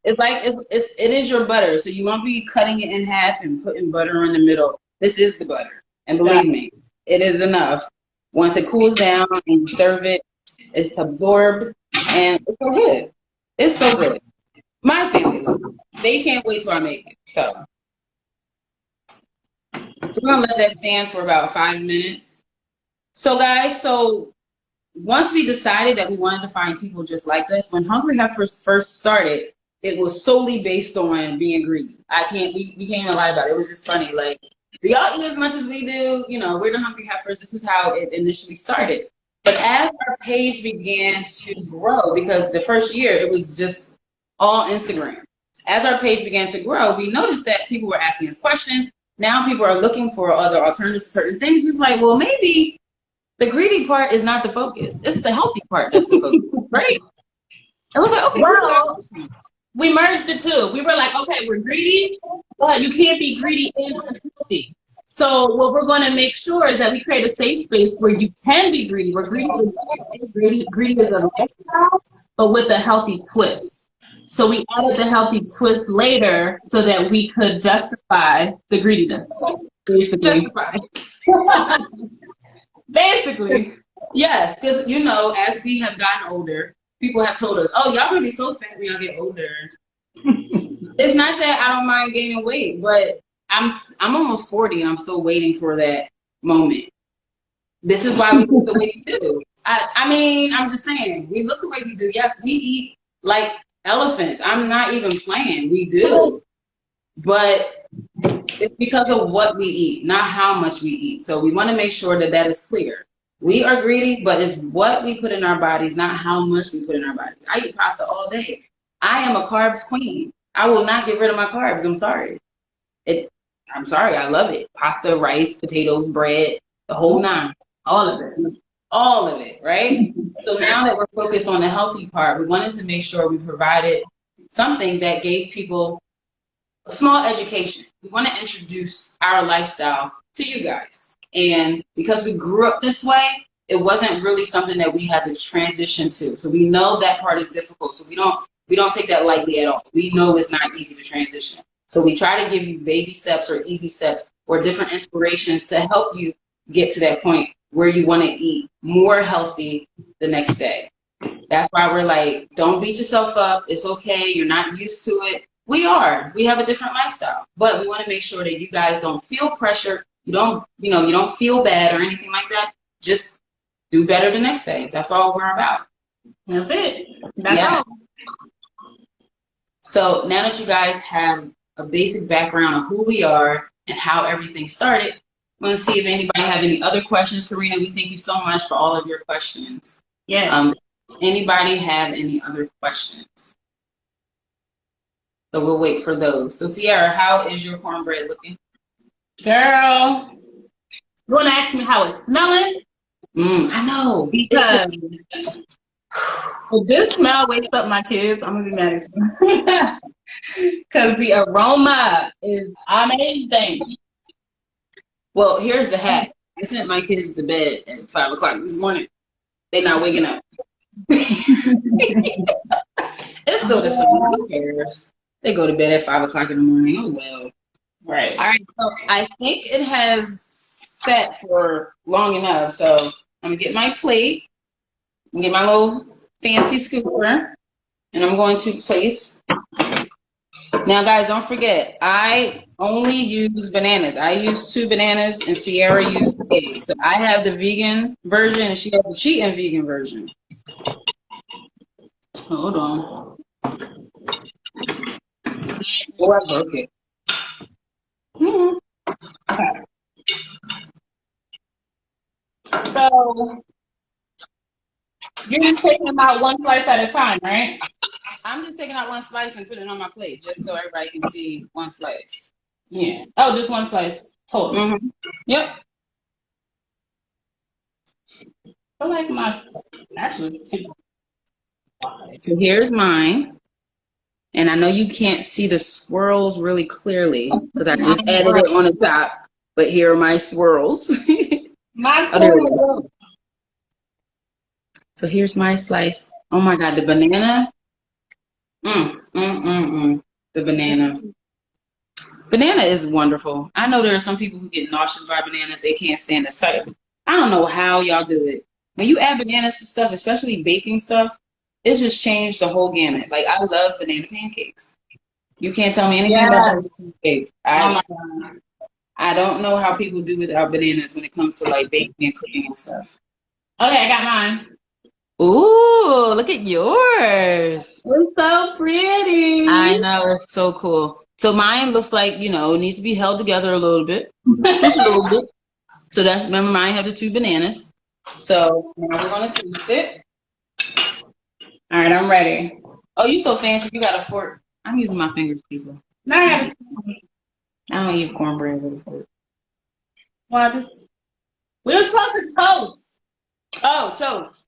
It's like it is your butter, so you won't be cutting it in half and putting butter in the middle. This is the butter, and believe me, it is enough. Once it cools down and you serve it, it's absorbed, and it's so good. It's so good. My family, they can't wait till I make it. So we're gonna let that stand for about 5 minutes. So guys, once we decided that we wanted to find people just like us, when Hungry Heifers first started, it was solely based on being greedy. We can't even lie about it. It was just funny. Like, do y'all eat as much as we do? We're the Hungry Heifers. This is how it initially started. But as our page began to grow, because the first year it was just all Instagram. As our page began to grow, we noticed that people were asking us questions. Now people are looking for other alternatives to certain things. It's like, well, maybe the greedy part is not the focus. It's the healthy part that's the focus, right? And was like, okay, Well, we merged the two. We were like, okay, we're greedy, but you can't be greedy and unhealthy. So what we're going to make sure is that we create a safe space where you can be greedy. Where greedy is a lifestyle, but with a healthy twist. So we added the healthy twist later so that we could justify the greediness. Basically. Basically. Yes, because as we have gotten older, people have told us, "Oh, y'all gonna be so fat when y'all get older." It's not that I don't mind gaining weight, but I'm almost 40 and I'm still waiting for that moment. This is why we look the way we do. I mean, I'm just saying, we look the way we do. Yes, we eat like elephants. I'm not even playing. We do, but it's because of what we eat, not how much we eat. So we want to make sure that is clear. We are greedy, but it's what we put in our bodies, not how much we put in our bodies. I eat pasta all day. I am a carbs queen. I will not get rid of my carbs. I'm sorry. I'm sorry. I love it. Pasta, rice, potatoes, bread, the whole nine. All of it. All of it, right? So now that we're focused on the healthy part, we wanted to make sure we provided something that gave people a small education. We want to introduce our lifestyle to you guys. And because we grew up this way, it wasn't really something that we had to transition to. So we know that part is difficult. So we don't take that lightly at all. We know it's not easy to transition. So we try to give you baby steps or easy steps or different inspirations to help you get to that point where you want to eat more healthy the next day. That's why we're like, don't beat yourself up. It's okay. You're not used to it. We have a different lifestyle, but we want to make sure that you guys don't feel pressure. You don't feel bad or anything like that. Just do better the next day. That's all we're about. That's it. That's all. So now that you guys have a basic background of who we are and how everything started, I'm going to see if anybody have any other questions. Karina, we thank you so much for all of your questions. Yes. Anybody have any other questions? So we'll wait for those. So Sierra, how is your cornbread looking? Girl, you want to ask me how it's smelling? I know. Because if this smell wakes up my kids, I'm going to be mad at you. Because the aroma is amazing. Well, here's the hack. I sent my kids to bed at 5 o'clock this morning. They're not waking up. It's still the same. Who cares? They go to bed at 5 o'clock in the morning. Oh, well. Right. All right. So I think it has set for long enough. So I'm going to get my plate, get my little fancy scooper, and I'm going to place. Now, guys, don't forget, I only use bananas. I use 2 bananas, and Sierra used eggs. So I have the vegan version, and she has the cheating vegan version. Hold on. Oh, I broke it. Okay. So you're just taking about one slice at a time, right? I'm just taking out one slice and putting it on my plate just so everybody can see one slice. Yeah. Oh, just one slice total. Yep. I feel like actually it's 2. So here's mine. And I know you can't see the swirls really clearly because I just added it on the top. But here are my swirls. So here's my slice. Oh my God, the banana. The banana. Banana is wonderful. I know there are some people who get nauseous by bananas. They can't stand the sight. I don't know how y'all do it. When you add bananas to stuff, especially baking stuff, it's just changed the whole gamut. Like, I love banana pancakes. You can't tell me anything about pancakes. I don't know how people do without bananas when it comes to like baking and cooking and stuff. Okay, I got mine. Ooh, look at yours. It's so pretty. I know, it's so cool. So mine looks like, it needs to be held together a little bit. Just a little bit. So remember, mine have the 2 bananas. So now we're going to taste it. All right, I'm ready. Oh, you so fancy. You got a fork. I'm using my fingers, people. No, I don't eat cornbread with a fork. Well, we were supposed to toast. Oh, toast.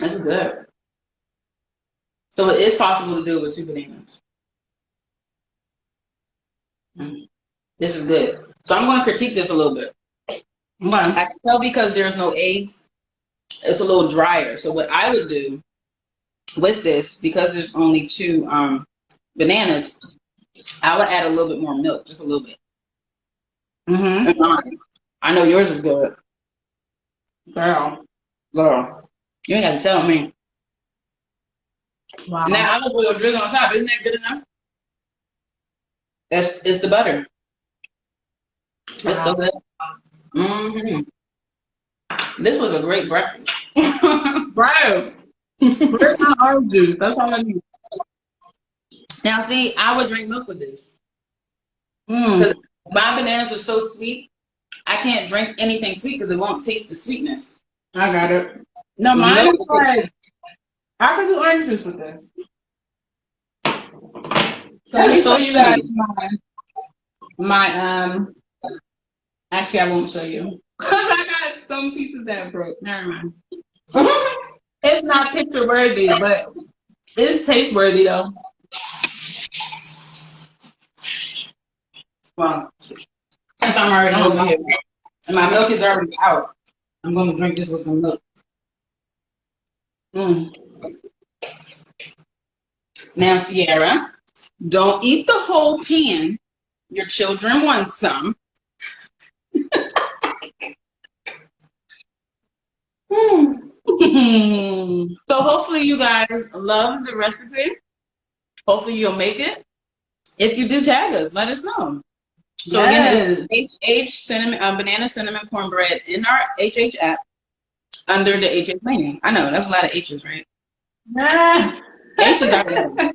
That's good. So it is possible to do it with 2 bananas. This is good. So I'm going to critique this a little bit. I can tell because there's no eggs, it's a little drier. So what I would do with this, because there's only 2 bananas, I would add a little bit more milk, just a little bit. I know yours is good. Girl. You ain't got to tell me. Wow. Now I'm going to put a drizzle on top. Isn't that good enough? It's the butter. It's so good. This was a great breakfast. Right. Where's my orange juice? That's all I need. Now, see, I would drink milk with this. Because my bananas are so sweet. I can't drink anything sweet because it won't taste the sweetness. I got it. No, mine is like, I could do orange juice with this. So let me show you guys my actually I won't show you. Because I got some pieces that broke. Never mind. It's not picture worthy, but it's taste worthy though. Well, since I'm already over here and my milk is already out, I'm gonna drink this with some milk. Now, Sierra, don't eat the whole pan. Your children want some. So hopefully you guys love the recipe. Hopefully you'll make it. If you do, tag us. Let us know. So again, it's HH Banana Cinnamon Cornbread in our HH app under the HH menu. I know, that's a lot of H's, right? H's are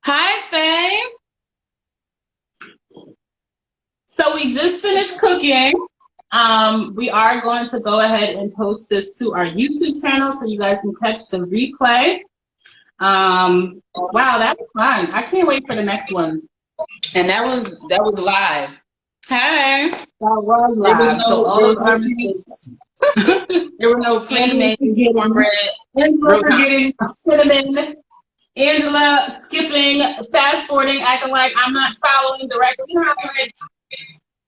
Hi, Faye. So we just finished cooking. We are going to go ahead and post this to our YouTube channel so you guys can catch the replay. Wow, that was fun. I can't wait for the next one. And that was live. Hey. That was live. There were no pre-made cornbread. And we're getting cinnamon. Angela skipping, fast forwarding, acting like I'm not following directly.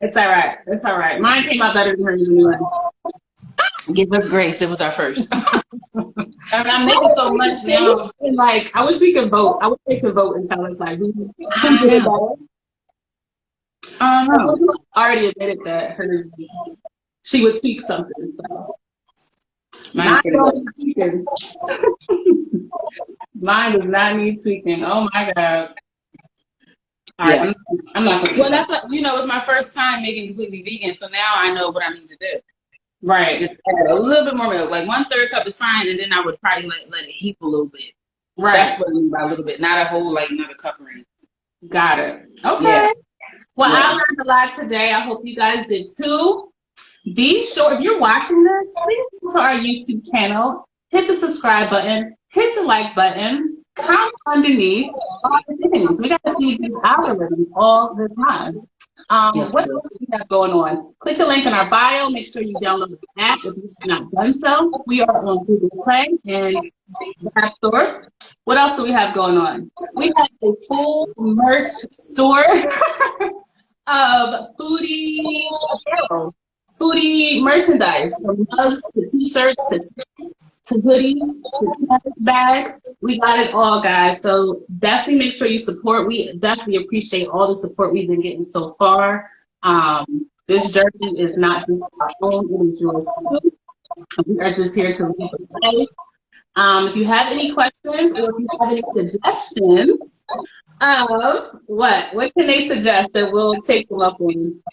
It's all right. It's all right. Mine came out better than hers anyway. Give us grace. It was our first. I'm making so much now. Like, I wish we could vote. I wish we could vote and tell us like who's did it better. Already admitted that hers, she would tweak something. So mine does not need tweaking. Oh my God. All right, I'm not gonna. Well, that's what it's my first time making completely vegan, so now I know what I need to do. Right. Just add a little bit more milk, like 1/3 cup is fine, and then I would probably let it heat a little bit. Right. That's what I mean by a little bit, not a whole like another cup or anything. Got it. Okay. Yeah. Well, I learned a lot today. I hope you guys did too. Be sure if you're watching this, please go to our YouTube channel, hit the subscribe button, hit the like button, comment underneath all the things. We got to feed these algorithms all the time. What else do we have going on? Click the link in our bio. Make sure you download the app if you have not done so. We are on Google Play and the App Store. What else do we have going on? We have a full merch store of foodie apparel. Foodie merchandise, from mugs to t-shirts to hoodies to plastic bags. We got it all, guys. So definitely make sure you support. We definitely appreciate all the support we've been getting so far. This journey is not just our own, it is yours too. We are just here to lead the way. If you have any questions or if you have any suggestions of what can they suggest that we'll take them up on?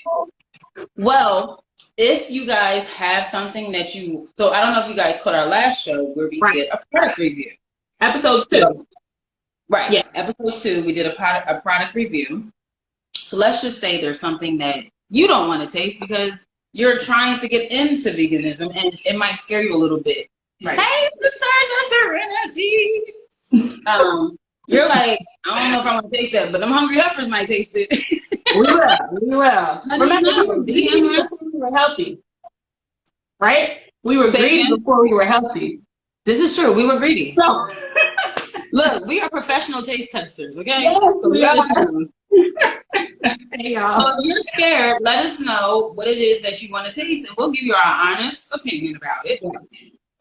Well, if you guys have something that so I don't know if you guys caught our last show where we did a product review. Episode 2. Right. Yeah. Episode 2, we did a product review. So let's just say there's something that you don't want to taste because you're trying to get into veganism and it might scare you a little bit. Right. Hey, sisters of serenity. You're like, I don't know if I want to taste that, but them Hungry Heifers might taste it. We will. Remember, we were healthy, right? We were greedy before we were healthy. This is true. We were greedy. So, look, we are professional taste testers, okay? Yes, so we are. Hey, y'all. So if you're scared, let us know what it is that you want to taste, and we'll give you our honest opinion about it,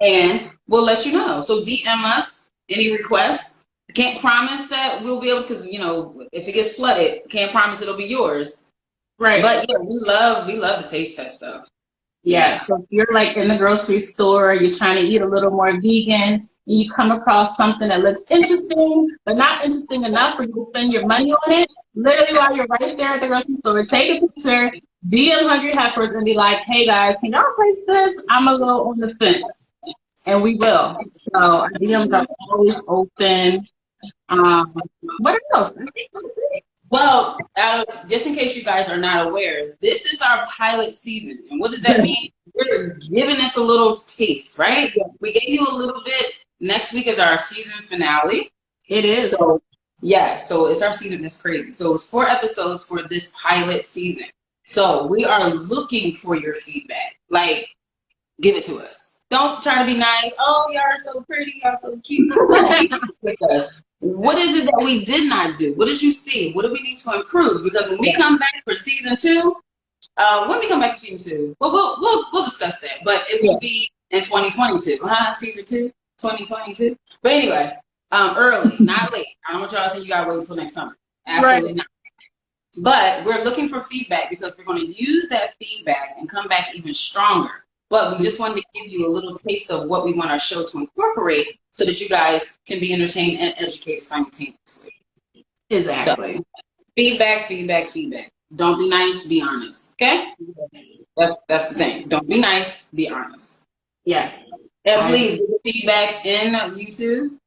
and we'll let you know. So DM us any requests. Can't promise that we'll be able, because if it gets flooded, can't promise it'll be yours. Right. But yeah, we love the taste test stuff. Yeah. So if you're like in the grocery store, you're trying to eat a little more vegan, and you come across something that looks interesting, but not interesting enough for you to spend your money on it, literally while you're right there at the grocery store, take a picture, DM Hungry Heifers and be like, hey guys, can y'all taste this? I'm a little on the fence. And we will. So our DMs are always open. What else? I think that's it. Well, just in case you guys are not aware, this is our pilot season. And what does that mean? Yes. We're giving us a little taste, right? Yeah. We gave you a little bit. Next week is our season finale. It is. So, yeah, so it's our season. That's crazy. So it's 4 episodes for this pilot season. So we are looking for your feedback. Like, give it to us. Don't try to be nice. Oh, y'all are so pretty. Y'all so cute. No, be honest with us. What is it that we did not do? What did you see? What do we need to improve? Because when we come back for season 2, when we come back for season 2, well, we'll discuss that. But it will be in 2022. Season 2, 2022. But anyway, early, not late. I don't want y'all to think you gotta wait until next summer. Absolutely not. But we're looking for feedback because we're going to use that feedback and come back even stronger. But we just wanted to give you a little taste of what we want our show to incorporate so that you guys can be entertained and educated simultaneously. Exactly. So, feedback. Don't be nice, be honest. Okay? That's the thing. Don't be nice, be honest. Yes. And please give feedback in YouTube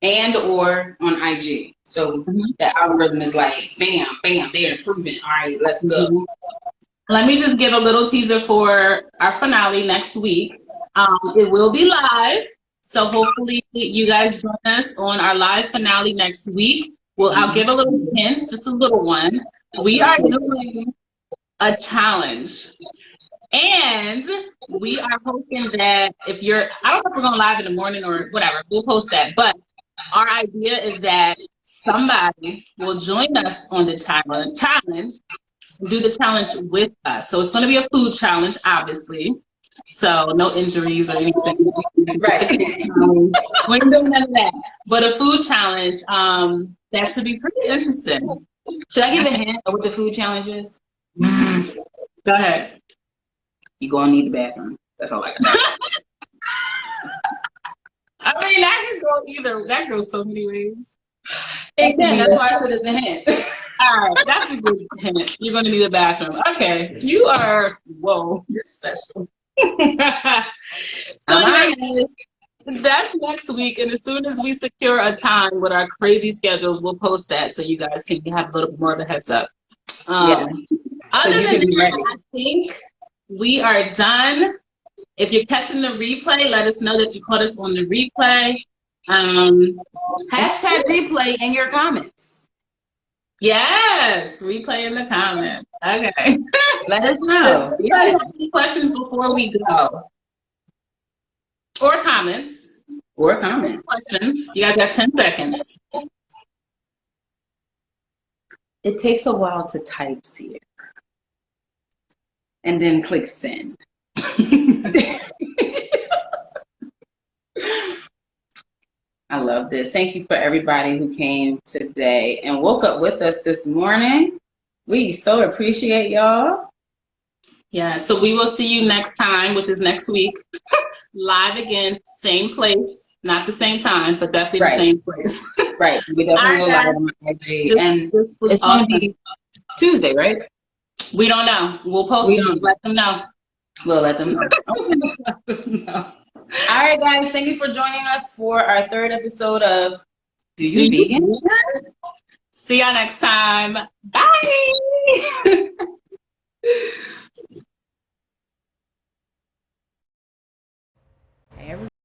and or on IG. So the algorithm is like, bam, bam, they're improving. All right, let's go. Let me just give a little teaser for our finale next week. It will be live, so hopefully you guys join us on our live finale next week. Well, I'll give a little hint, just a little one. We are doing a challenge. And we are hoping that if you're, I don't know if we're going live in the morning or whatever, we'll post that. But our idea is that somebody will join us on the challenge, do the challenge with us. So it's going to be a food challenge, obviously. So no injuries or anything. Right. We're doing none of that. But a food challenge, that should be pretty interesting. Should I give a hint of what the food challenge is? Go ahead. You're going to need the bathroom. That's all I got. I mean, that could go either. That goes so many ways. Again, that's why I said it's a hint. All right, that's a good hint. You're going to need a bathroom. Okay, you are, whoa, you're special. So anyway, that's next week, and as soon as we secure a time with our crazy schedules, we'll post that so you guys can have a little bit more of a heads up. Other than that, I think we are done. If you're catching the replay, let us know that you caught us on the replay. Hashtag replay in your comments. Yes, replay in the comments. Okay. Let us know. You guys have any questions before we go? Or comments. Questions. You guys have 10 seconds. It takes a while to type here. And then click send. I love this. Thank you for everybody who came today and woke up with us this morning. We so appreciate y'all. Yeah, so we will see you next time, which is next week. Live again, same place, not the same time, but definitely the same place. Right. We definitely go live on IG. And it's going to be Tuesday, right? We don't know. We'll post it. Let them know. We'll let them know. All right, guys. Thank you for joining us for our 3rd episode of Do You Vegan? See y'all next time. Bye.